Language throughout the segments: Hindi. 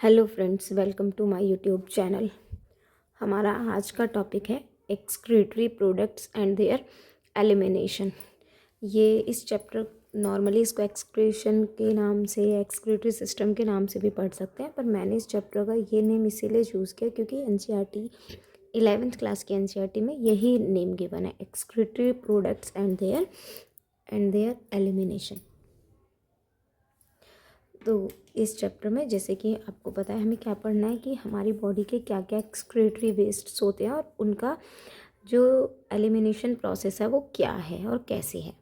Hello friends, welcome to my YouTube channel. हमारा आज का टॉपिक है excretory products and their elimination. ये इस चैप्टर नॉर्मली इसको एक्सक्रीशन के नाम से या एक्सक्रीटरी सिस्टम के नाम से भी पढ़ सकते हैं, पर मैंने इस चैप्टर का ये नेम इसीलिए चूज़ किया क्योंकि एनसीईआरटी 11th क्लास की एनसीईआरटी में यही नेम गिवन है, excretory products and their elimination. तो इस चैप्टर में जैसे कि आपको पता है हमें क्या पढ़ना है कि हमारी बॉडी के क्या क्या एक्सक्रीटरी वेस्ट्स होते हैं और उनका जो एलिमिनेशन प्रोसेस है वो क्या है और कैसे है,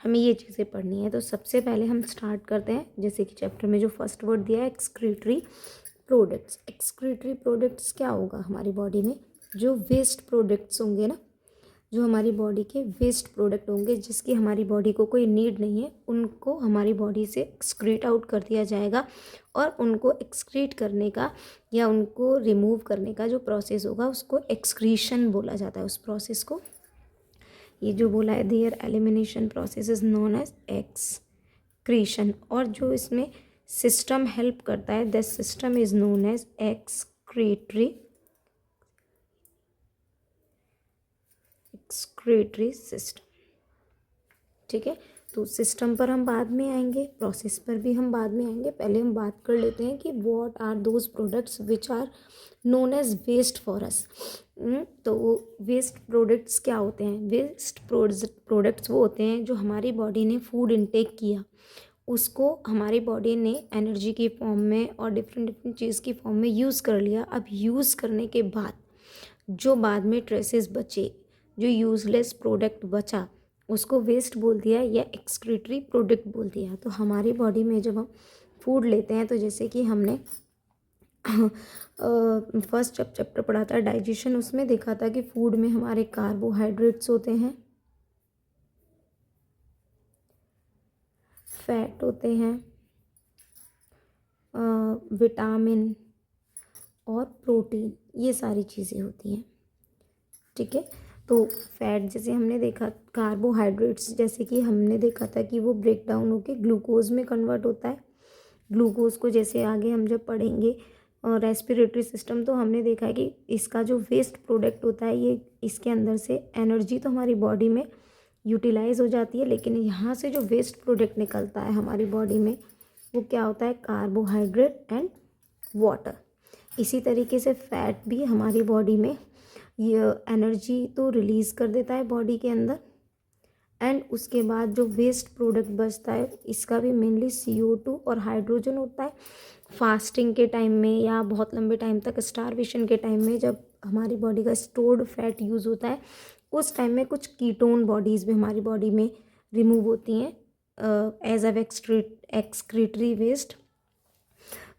हमें ये चीज़ें पढ़नी है। तो सबसे पहले हम स्टार्ट करते हैं, जैसे कि चैप्टर में जो फर्स्ट वर्ड दिया है एक्सक्रीटरी प्रोडक्ट्स। एक्सक्रीटरी प्रोडक्ट्स क्या होगा, हमारी बॉडी में जो वेस्ट प्रोडक्ट्स होंगे ना, जो हमारी बॉडी के वेस्ट प्रोडक्ट होंगे जिसकी हमारी बॉडी को कोई नीड नहीं है, उनको हमारी बॉडी से एक्सक्रीट आउट कर दिया जाएगा। और उनको एक्सक्रीट करने का या उनको रिमूव करने का जो प्रोसेस होगा उसको एक्सक्रीशन बोला जाता है। उस प्रोसेस को ये जो बोला है their elimination process is known as excretion, और जो इसमें सिस्टम हेल्प करता है this system is known as excretory system. ठीक है, तो सिस्टम पर हम बाद में आएंगे, प्रोसेस पर भी हम बाद में आएंगे। पहले हम बात कर लेते हैं कि what are those products which are known as waste for us. तो वेस्ट प्रोडक्ट्स क्या होते हैं? वेस्ट प्रोडक्ट्स वो होते हैं जो हमारी बॉडी ने फूड इनटेक किया, उसको हमारी बॉडी ने एनर्जी की फॉर्म में और डिफरेंट चीज़ की फॉर्म में यूज़ कर लिया। अब यूज़ करने के बाद जो बाद में ट्रेसेस बचे, जो यूज़लेस प्रोडक्ट बचा, उसको वेस्ट बोल दिया या एक्सक्रीटरी प्रोडक्ट बोल दिया। तो हमारी बॉडी में जब हम फूड लेते हैं, तो जैसे कि हमने फर्स्ट जब चैप्टर पढ़ा था डाइजेशन, उसमें देखा था कि फूड में हमारे कार्बोहाइड्रेट्स होते हैं, फैट होते हैं, विटामिन और प्रोटीन, ये सारी चीज़ें होती हैं। ठीक है, तो फैट जैसे हमने देखा, कार्बोहाइड्रेट्स जैसे कि हमने देखा था कि वो ब्रेक डाउन होकर ग्लूकोज में कन्वर्ट होता है। ग्लूकोज को जैसे आगे हम जब पढ़ेंगे रेस्पिरेटरी सिस्टम, तो हमने देखा है कि इसका जो वेस्ट प्रोडक्ट होता है, ये इसके अंदर से एनर्जी तो हमारी बॉडी में यूटिलाइज हो जाती है, लेकिन यहाँ से जो वेस्ट प्रोडक्ट निकलता है हमारी बॉडी में वो क्या होता है? Carbohydrate and water. इसी तरीके से फैट भी हमारी बॉडी में ये एनर्जी तो रिलीज़ कर देता है बॉडी के अंदर, एंड उसके बाद जो वेस्ट प्रोडक्ट बचता है इसका भी मेनली CO2 और हाइड्रोजन होता है। फास्टिंग के टाइम में या बहुत लंबे टाइम तक स्टारवेशन के टाइम में जब हमारी बॉडी का स्टोर्ड फैट यूज़ होता है, उस टाइम में कुछ कीटोन बॉडीज़ भी हमारी बॉडी में रिमूव होती हैं as a excretory waste.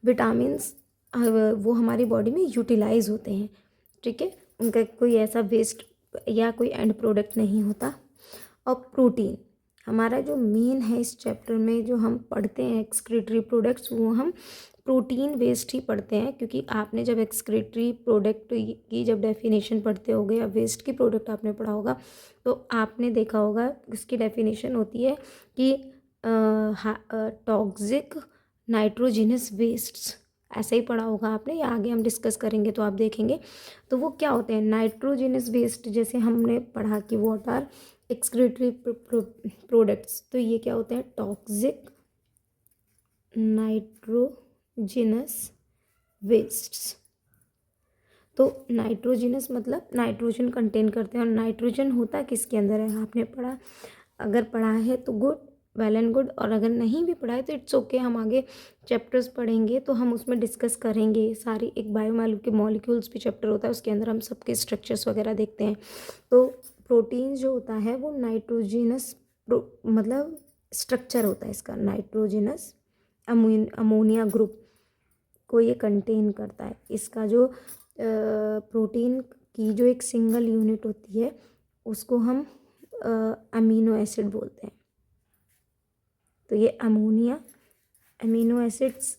Vitamins वो हमारी बॉडी में यूटिलाइज होते हैं। ठीक है, उनका कोई ऐसा वेस्ट या कोई एंड प्रोडक्ट नहीं होता। और प्रोटीन हमारा जो मेन है इस चैप्टर में, जो हम पढ़ते हैं एक्सक्रीटरी प्रोडक्ट्स, वो हम प्रोटीन वेस्ट ही पढ़ते हैं, क्योंकि आपने जब एक्सक्रीटरी प्रोडक्ट की जब डेफिनेशन पढ़ते होगे या वेस्ट की प्रोडक्ट आपने पढ़ा होगा, तो आपने देखा होगा इसकी डेफिनेशन होती है कि टॉक्सिक नाइट्रोजिनस वेस्ट्स, ऐसा ही पढ़ा होगा आपने, या आगे हम डिस्कस करेंगे तो आप देखेंगे। तो वो क्या होते हैं? नाइट्रोजिनस वेस्ट, जैसे हमने पढ़ा कि व्हाट आर एक्सक्रीटरी प्रोडक्ट्स, तो ये क्या होते हैं? Toxic nitrogenous wastes. तो नाइट्रोजिनस मतलब नाइट्रोजन कंटेन करते हैं, और नाइट्रोजन होता किसके अंदर है आपने पढ़ा, अगर पढ़ा है तो गुड, वेल एंड गुड, और अगर नहीं भी पढ़ा है तो इट्स ओके, हम आगे चैप्टर्स पढ़ेंगे तो हम उसमें डिस्कस करेंगे सारी। एक बायोमॉलिक्यूल्स भी चैप्टर होता है, उसके अंदर हम सबके स्ट्रक्चर्स वगैरह देखते हैं। तो प्रोटीन जो होता है वो नाइट्रोजिनस मतलब स्ट्रक्चर होता है इसका, नाइट्रोजिनस अमोनिया ग्रुप को ये कंटेन करता है। इसका जो प्रोटीन की जो एक सिंगल यूनिट होती है उसको हम अमीनो एसिड बोलते हैं। तो ये अमीनो एसिड्स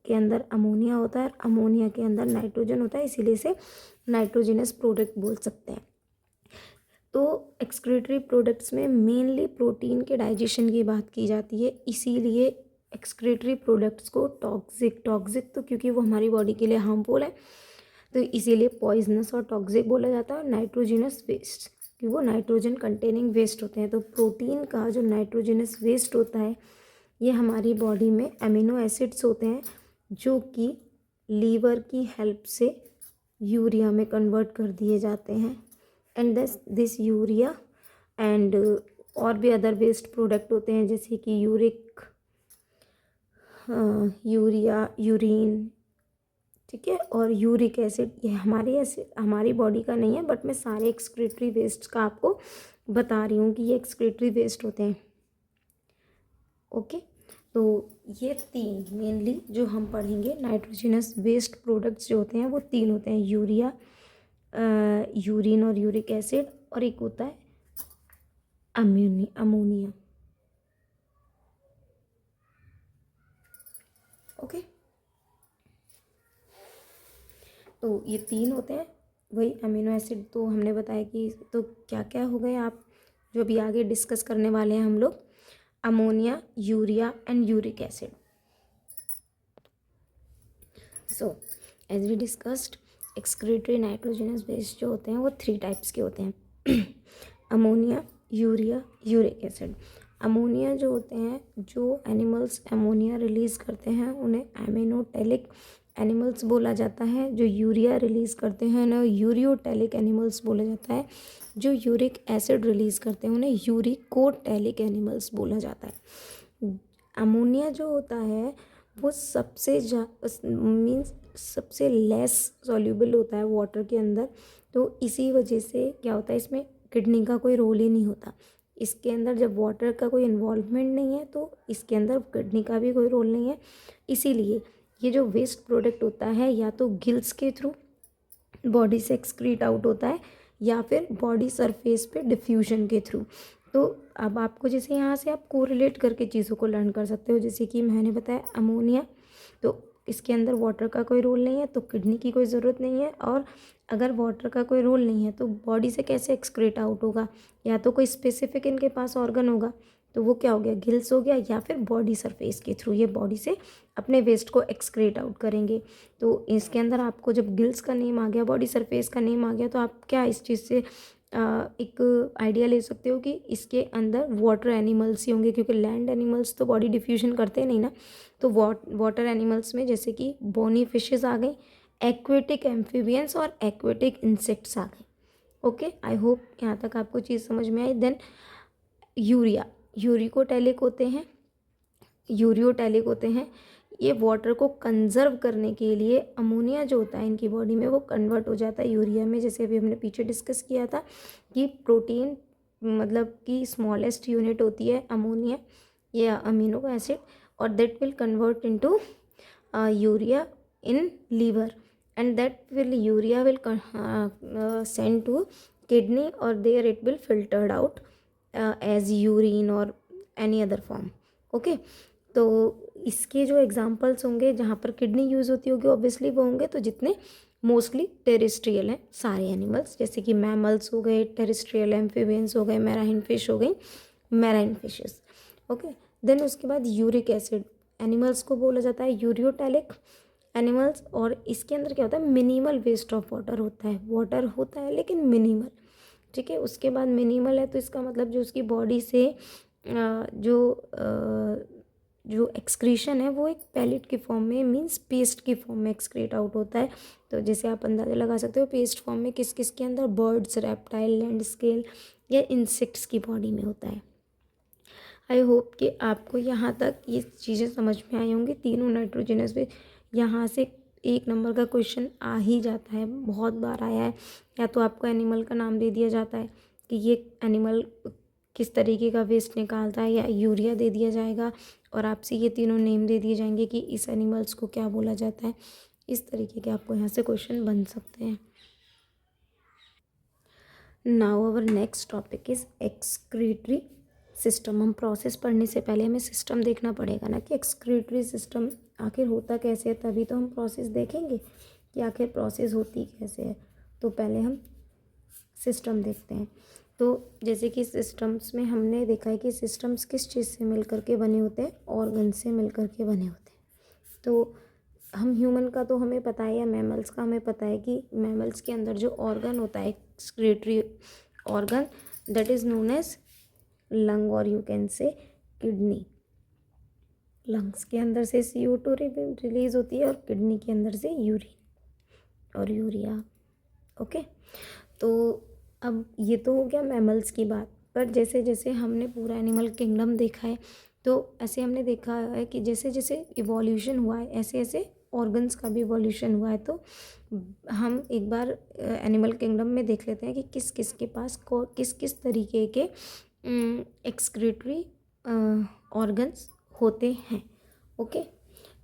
के अंदर अमोनिया होता है, और अमोनिया के अंदर नाइट्रोजन होता है, इसीलिए से नाइट्रोजिनस प्रोडक्ट बोल सकते हैं। तो एक्सक्रीटरी प्रोडक्ट्स में मेनली प्रोटीन के डाइजेशन की बात की जाती है, इसीलिए एक्सक्रीटरी प्रोडक्ट्स को टॉक्सिक तो क्योंकि वो हमारी बॉडी के लिए हार्मफुल है तो इसीलिए पॉइजनस और टॉक्सिक बोला जाता है। नाइट्रोजिनस वेस्ट कि वो नाइट्रोजन कंटेनिंग वेस्ट होते हैं। तो प्रोटीन का जो नाइट्रोजिनस वेस्ट होता है ये हमारी बॉडी में अमीनो एसिड्स होते हैं जो कि लीवर की हेल्प से यूरिया में कन्वर्ट कर दिए जाते हैं। एंड दिस यूरिया एंड और भी अदर वेस्ट प्रोडक्ट होते हैं जैसे कि यूरिया, यूरिन, ठीक है, और यूरिक एसिड। ये हमारी बॉडी का नहीं है बट मैं सारे एक्सक्रीटरी वेस्ट का आपको बता रही हूँ कि ये एक्सक्रीटरी वेस्ट होते हैं। ओके, तो ये तीन मेनली जो हम पढ़ेंगे नाइट्रोजनस वेस्ट प्रोडक्ट्स जो होते हैं वो तीन होते हैं, यूरिया, यूरिन और यूरिक एसिड, और एक होता है अमोनिया। ओके, तो ये तीन होते हैं। वही अमीनो एसिड तो हमने बताया कि तो क्या क्या हो गए आप जो भी आगे डिस्कस करने वाले हैं हम लोग, ammonia, urea and uric acid. So as we discussed excretory nitrogenous waste जो होते हैं वो 3 टाइप्स के होते हैं ammonia, urea, uric acid. Ammonia जो होते हैं, जो एनिमल्स अमोनिया रिलीज़ करते हैं उन्हें एमिनोटेलिक एनिमल्स बोला जाता है। जो यूरिया रिलीज़ करते हैं ना यूरियोटेलिक एनिमल्स बोला जाता है। जो यूरिक एसिड रिलीज़ करते हैं उन्हें यूरिकोटेलिक एनिमल्स बोला जाता है। अमोनिया जो होता है वो सबसे लेस सॉल्यूबल होता है वाटर के अंदर। तो इसी वजह से क्या होता है, इसमें किडनी का कोई रोल ही नहीं होता। इसके अंदर जब वाटर का कोई इन्वॉल्वमेंट नहीं है तो इसके अंदर किडनी का भी कोई रोल नहीं है। इसीलिए ये जो वेस्ट प्रोडक्ट होता है या तो गिल्स के थ्रू बॉडी से एक्सक्रीट आउट होता है या फिर बॉडी सरफेस पे डिफ्यूजन के थ्रू। तो अब आपको जैसे यहाँ से आप कोरिलेट करके चीज़ों को लर्न कर सकते हो। जैसे कि मैंने बताया अमोनिया, तो इसके अंदर वाटर का कोई रोल नहीं है तो किडनी की कोई ज़रूरत नहीं है। और अगर वाटर का कोई रोल नहीं है तो बॉडी से कैसे एक्सक्रीट आउट होगा, या तो कोई स्पेसिफिक इनके पास ऑर्गन होगा तो वो क्या हो गया, गिल्स हो गया, या फिर बॉडी सरफेस के थ्रू ये बॉडी से अपने वेस्ट को एक्सक्रीट आउट करेंगे। तो इसके अंदर आपको जब गिल्स का नेम आ गया, बॉडी सरफेस का नेम आ गया, तो आप क्या इस चीज़ से एक आइडिया ले सकते हो कि इसके अंदर वाटर एनिमल्स ही होंगे, क्योंकि लैंड एनिमल्स तो बॉडी डिफ्यूजन करते नहीं ना। तो वाटर एनिमल्स में जैसे कि बोनी फिशेस आ गई, एक्वेटिक एम्फीबियंस और एक्वेटिक इंसेक्ट्स आ गए। ओके, आई होप यहाँ तक आपको चीज़ समझ में आई। देन यूरिकोटेलिक होते हैं। ये वाटर को कंजर्व करने के लिए अमोनिया जो होता है इनकी बॉडी में वो कन्वर्ट हो जाता है यूरिया में। जैसे अभी हमने पीछे डिस्कस किया था कि प्रोटीन मतलब कि स्मॉलेस्ट यूनिट होती है अमोनिया या अमीनो एसिड, और that will convert into urea in liver, and that urea will send to kidney, or there it will filtered out as urine or any other form. Okay, तो इसके जो एग्जांपल्स होंगे जहाँ पर किडनी यूज़ होती होगी ऑब्वियसली वो होंगे तो जितने मोस्टली टेरेस्ट्रियल हैं सारे एनिमल्स, जैसे कि मैमल्स हो गए, टेरेस्ट्रियल एम्फीबियंस हो गए, मैराइन फिश हो गई, मैराइन फिशेस। ओके, देन उसके बाद यूरिक एसिड एनिमल्स को बोला जाता है यूरियोटेलिक एनिमल्स, और इसके अंदर क्या होता है, मिनिमल वेस्ट ऑफ वाटर होता है। वाटर होता है लेकिन मिनिमल, ठीक है। उसके बाद मिनिमल है तो इसका मतलब जो उसकी बॉडी से जो एक्सक्रीशन है वो एक पैलेट की फॉर्म में, मींस पेस्ट की फॉर्म में एक्सक्रीट आउट होता है। तो जैसे आप अंदाज़ा लगा सकते हो पेस्ट फॉर्म में किस किस के अंदर, बर्ड्स, रेप्टाइल, लैंड स्केल या इंसेक्ट्स की बॉडी में होता है। आई होप कि आपको यहाँ तक ये चीज़ें समझ में आई होंगी। तीनों नाइट्रोजनस में यहाँ से 1 नंबर का क्वेश्चन आ ही जाता है, बहुत बार आया है। या तो आपको एनिमल का नाम दे दिया जाता है कि ये एनिमल किस तरीके का वेस्ट निकालता है, या यूरिया दे दिया जाएगा और आपसे ये तीनों नेम दे दिए जाएंगे कि इस एनिमल्स को क्या बोला जाता है। इस तरीके के आपको यहाँ से क्वेश्चन बन सकते हैं। Now our next topic is excretory system. हम प्रोसेस पढ़ने से पहले हमें सिस्टम देखना पड़ेगा ना कि एक्सक्रीटरी सिस्टम आखिर होता कैसे है, तभी तो हम प्रोसेस देखेंगे कि आखिर प्रोसेस होती कैसे है। तो पहले हम सिस्टम देखते हैं। तो जैसे कि सिस्टम्स में हमने देखा है कि सिस्टम्स किस चीज़ से मिल करके बने होते हैं, ऑर्गन से मिल करके बने होते हैं। तो हम ह्यूमन का तो हमें पता है, या मैमल्स का हमें पता है कि मैमल्स के अंदर जो ऑर्गन होता है excretory organ, that is known as lung, और you can say kidney. Lungs के अंदर से CO2 रिलीज होती है और किडनी के अंदर से यूरिन और यूरिया। ओके, तो अब ये तो हो गया मैमल्स की बात। पर जैसे जैसे हमने पूरा एनिमल किंगडम देखा है, तो ऐसे हमने देखा है कि जैसे जैसे इवोल्यूशन हुआ है, ऐसे ऐसे ऑर्गन्स का भी इवोल्यूशन हुआ है। तो हम एक बार एनिमल किंगडम में देख लेते हैं कि किस किस के पास किस किस तरीके के एक्सक्रीटरी ऑर्गन्स होते हैं। ओके,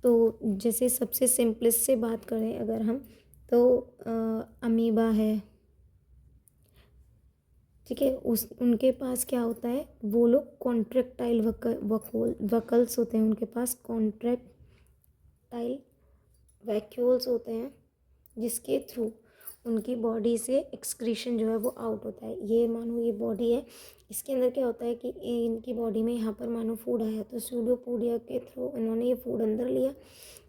तो जैसे सबसे सिंपलेस्ट से बात करें अगर हम, तो अमीबा है, ठीक है, उनके पास क्या होता है, वो लोग कॉन्ट्रेक्टाइल वकल्स होते हैं, उनके पास कॉन्ट्रेक्टाइल वैक्यूल्स होते हैं, जिसके थ्रू उनकी बॉडी से एक्सक्रीशन जो है वो आउट होता है। ये मानो ये बॉडी है, इसके अंदर क्या होता है कि इनकी बॉडी में यहाँ पर मानो फूड आया, तो सूडोपोडिया के थ्रू इन्होंने ये फूड अंदर लिया,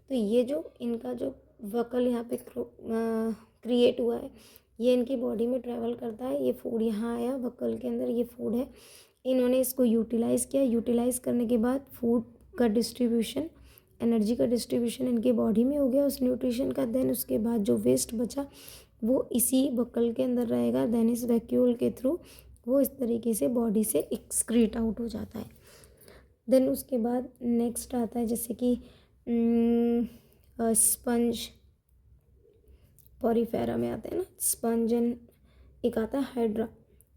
तो ये जो इनका जो वकल यहाँ पे क्रिएट हुआ है, ये इनकी बॉडी में ट्रैवल करता है, ये फूड यहाँ आया वकल के अंदर, ये फूड है, इन्होंने इसको यूटिलाइज़ किया, यूटिलाइज़ करने के बाद फूड का डिस्ट्रीब्यूशन, एनर्जी का डिस्ट्रीब्यूशन इनके बॉडी में हो गया उस न्यूट्रिशन का। देन उसके बाद जो वेस्ट बचा वो इसी वकल के अंदर रहेगा, देन इस वैक्यूल के थ्रू वो इस तरीके से बॉडी से एक्सक्रीट आउट हो जाता है। देन उसके बाद नेक्स्ट आता है जैसे कि स्पंज, पॉरीफेरा में आते हैं ना स्पंज, एंड एक आता है हाइड्रा,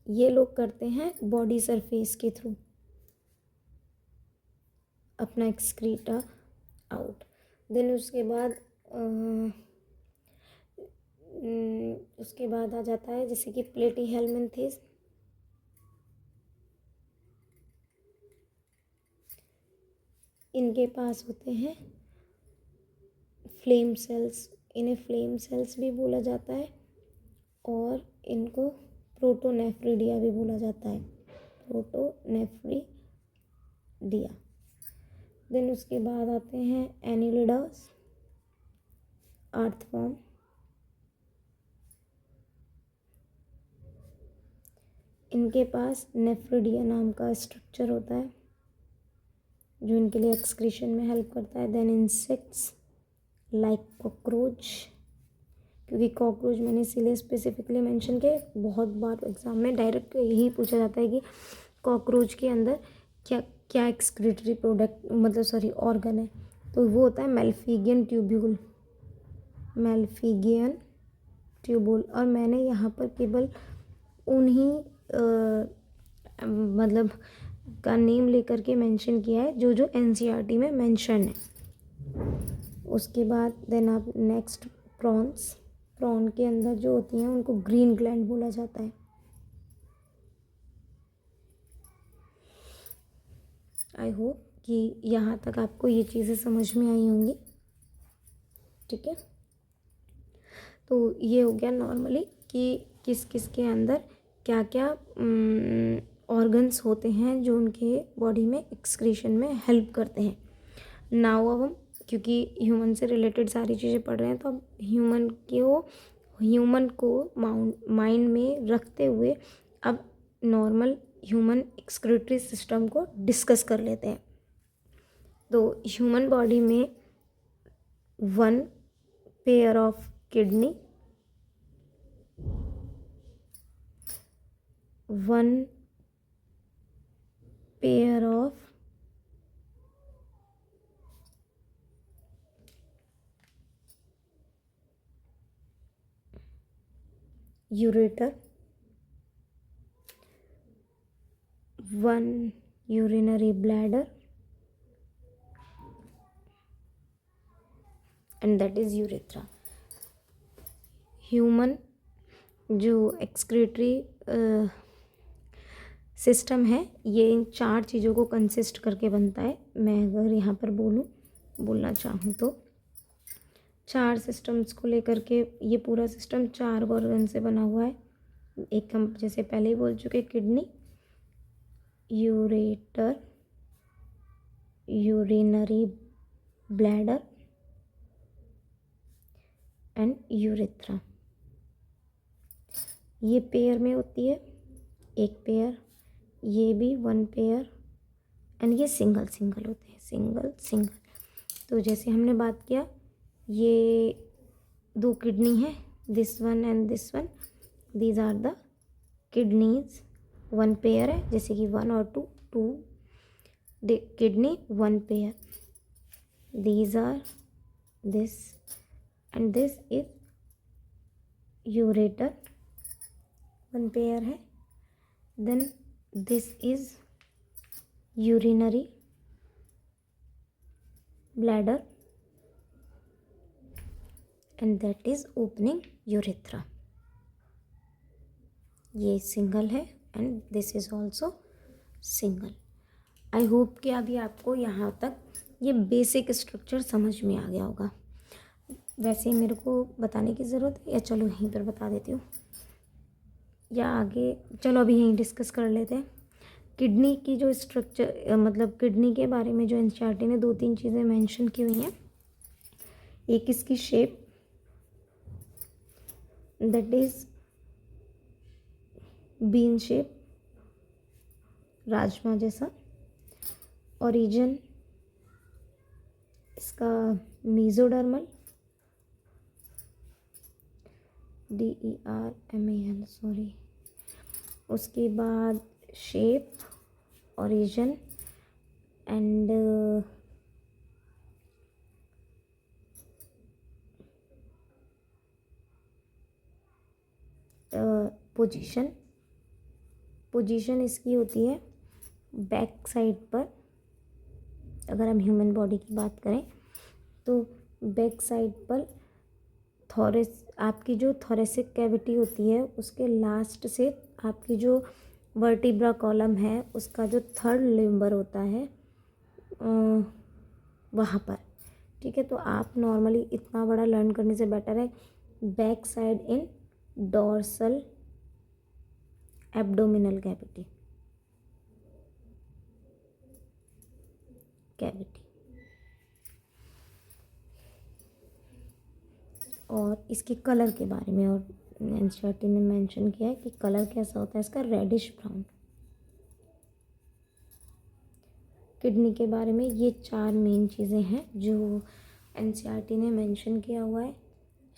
ये लोग करते हैं बॉडी सरफेस के थ्रू अपना एक्सक्रीटा आउट। देन उसके बाद आ जाता है जैसे कि प्लेटीहेल्मिन्थेस, इनके पास होते हैं फ्लेम सेल्स, इन्हें फ्लेम सेल्स भी बोला जाता है, और इनको प्रोटोनेफ्रिडिया भी बोला जाता है, प्रोटोनेफ्रिडिया। देन उसके बाद आते हैं एनिलिडास, अर्थवॉर्म, इनके पास नेफ्रिडिया नाम का स्ट्रक्चर होता है जो इनके लिए एक्सक्रीशन में हेल्प करता है। देन इंसेक्ट्स लाइक कॉकरोच, क्योंकि कॉकरोच मैंने इसीलिए स्पेसिफिकली मेंशन किया, बहुत बार एग्जाम में डायरेक्ट यही पूछा जाता है कि कॉकरोच के अंदर क्या क्या एक्सक्रीटरी प्रोडक्ट मतलब सॉरी ऑर्गन है, तो वो होता है मेल्फिगियन ट्यूब्यूल, मेल्फिगियन ट्यूब्यूल। और मैंने यहाँ पर केवल उन्हीं मतलब का नेम लेकर के मेंशन किया है जो जो NCERT में मेंशन है। उसके बाद देन आप नेक्स्ट प्रॉन्स, प्रॉन के अंदर जो होती हैं उनको ग्रीन ग्लैंड बोला जाता है। आई होप कि यहाँ तक आपको ये चीज़ें समझ में आई होंगी, ठीक है। तो ये हो गया नॉर्मली कि किस किस के अंदर क्या क्या ऑर्गन्स होते हैं जो उनके बॉडी में एक्सक्रीशन में हेल्प करते हैं। नाउ अब हम, क्योंकि ह्यूमन से रिलेटेड सारी चीज़ें पढ़ रहे हैं, तो अब ह्यूमन को माइंड में रखते हुए अब नॉर्मल ह्यूमन एक्सक्रीटरी सिस्टम को डिस्कस कर लेते हैं। तो ह्यूमन बॉडी में 1 pair of kidney, 1 pair of ureter, 1 urinary bladder, and that is urethra. Human जो एक्सक्रीटरी सिस्टम है ये इन 4 चीज़ों को कंसिस्ट करके बनता है। मैं अगर यहाँ पर बोलना चाहूँ तो 4 सिस्टम्स को लेकर के ये पूरा सिस्टम 4 ऑर्गन से बना हुआ है। एक हम जैसे पहले ही बोल चुके, kidney, ureter, urinary bladder and urethra. ये पेयर में होती है, एक पेयर, ये भी वन पेयर, एंड ये सिंगल सिंगल होते हैं, सिंगल सिंगल। तो जैसे हमने बात किया, ये दो किडनी है, this one and this one, these are the kidneys. One pair है, जैसे कि वन और two, two kidney one pair, these are this and this is ureter, one pair है। Then this is urinary bladder and that is opening urethra. ये सिंगल है and this is also single. I hope कि अभी आपको यहाँ तक ये बेसिक स्ट्रक्चर समझ में आ गया होगा। वैसे मेरे को बताने की ज़रूरत है या चलो यहीं पर बता देती हूँ, या आगे चलो अभी यहीं डिस्कस कर लेते हैं। किडनी की जो स्ट्रक्चर, मतलब किडनी के बारे में जो एनसीईआरटी ने 2-3 चीज़ें मेंशन की हुई हैं। एक इसकी shape, that is bean shape, rajma जैसा। ओरिजिन इसका मेसोडर्मल, DERMAL, सॉरी। उसके बाद शेप, ओरिजिन एंड पोजीशन इसकी होती है बैक साइड पर। अगर हम ह्यूमन बॉडी की बात करें तो बैक साइड पर थोरेस, आपकी जो थोरेसिक कैविटी होती है उसके लास्ट से आपकी जो वर्टिब्रा कॉलम है उसका जो थर्ड लिम्बर होता है वहाँ पर, ठीक है। तो आप नॉर्मली इतना बड़ा लर्न करने से बेटर है बैक साइड इन डोर्सल एब्डोमिनल कैविटी। और इसके कलर के बारे में और एनसीईआरटी ने मेंशन किया है कि कलर कैसा होता है इसका, रेडिश ब्राउन। किडनी के बारे में ये 4 मेन चीज़ें हैं जो एनसीईआरटी ने मेंशन किया हुआ है।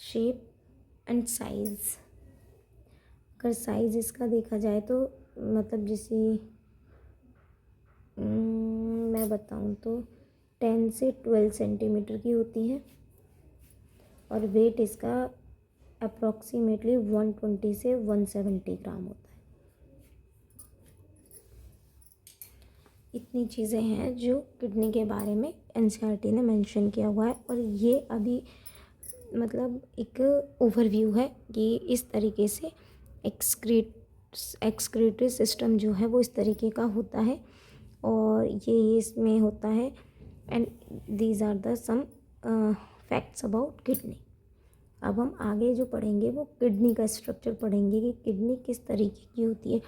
शेप एंड साइज़, अगर साइज़ इसका देखा जाए तो मतलब जैसे मैं बताऊँ तो 10 से 12 सेंटीमीटर की होती है और वेट इसका अप्रॉक्सीमेटली 120 से 170 ग्राम होता है। इतनी चीज़ें हैं जो किडनी के बारे में एनसीईआरटी ने मेंशन किया हुआ है। और ये अभी मतलब एक ओवरव्यू है कि इस तरीके से एक्सक्रीटरी सिस्टम जो है वो इस तरीके का होता है और ये इसमें होता है। And these are the some facts about kidney. अब हम आगे जो पढ़ेंगे वो किडनी का स्ट्रक्चर पढ़ेंगे कि किडनी किस तरीके की होती है,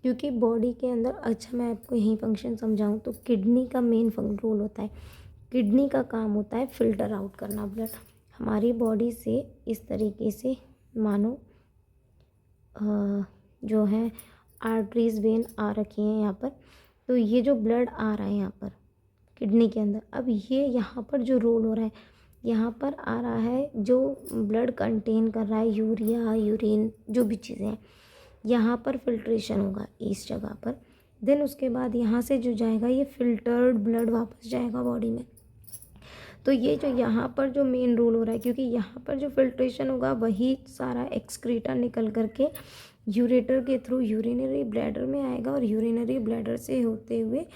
क्योंकि बॉडी के अंदर, अच्छा मैं आपको यही फंक्शन समझाऊं तो किडनी का मेन रोल होता है, किडनी का काम होता है फिल्टर आउट करना ब्लड हमारी बॉडी से। इस तरीके से मानो जो है आर्टरीज वेन आ रखी हैं यहाँ पर, तो ये जो ब्लड आ रहा है यहाँ पर किडनी के अंदर, अब ये यहाँ पर जो रोल हो रहा है, यहाँ पर आ रहा है जो ब्लड कंटेन कर रहा है यूरिया, यूरिन, जो भी चीज़ें हैं, यहाँ पर फिल्ट्रेशन होगा इस जगह पर। देन उसके बाद यहाँ से जो जाएगा ये फिल्टर्ड ब्लड वापस जाएगा बॉडी में। तो ये जो यहाँ पर जो मेन रोल हो रहा है, क्योंकि यहाँ पर जो फिल्ट्रेशन होगा वही सारा एक्सक्रीटा निकल करके यूरेटर के थ्रू यूरिनरी ब्लैडर में आएगा और यूरिनरी ब्लैडर से होते हुए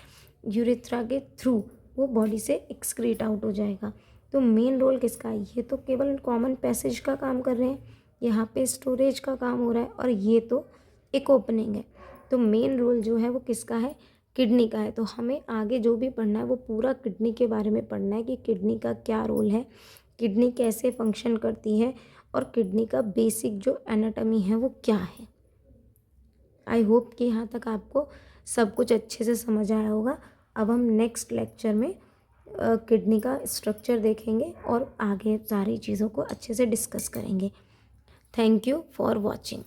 यूरेथ्रा के थ्रू वो बॉडी से एक्सक्रीट आउट हो जाएगा। तो मेन रोल किसका है, ये तो केवल कॉमन पैसेज का काम कर रहे हैं, यहाँ पे स्टोरेज का काम हो रहा है और ये तो एक ओपनिंग है। तो मेन रोल जो है वो किसका है, किडनी का है। तो हमें आगे जो भी पढ़ना है वो पूरा किडनी के बारे में पढ़ना है कि किडनी का क्या रोल है, किडनी कैसे फंक्शन करती है और किडनी का बेसिक जो एनाटॉमी है वो क्या है। आई होप कि यहाँ तक आपको सब कुछ अच्छे से समझ आया होगा। अब हम नेक्स्ट लेक्चर में किडनी का स्ट्रक्चर देखेंगे और आगे सारी चीज़ों को अच्छे से डिस्कस करेंगे। Thank you for watching.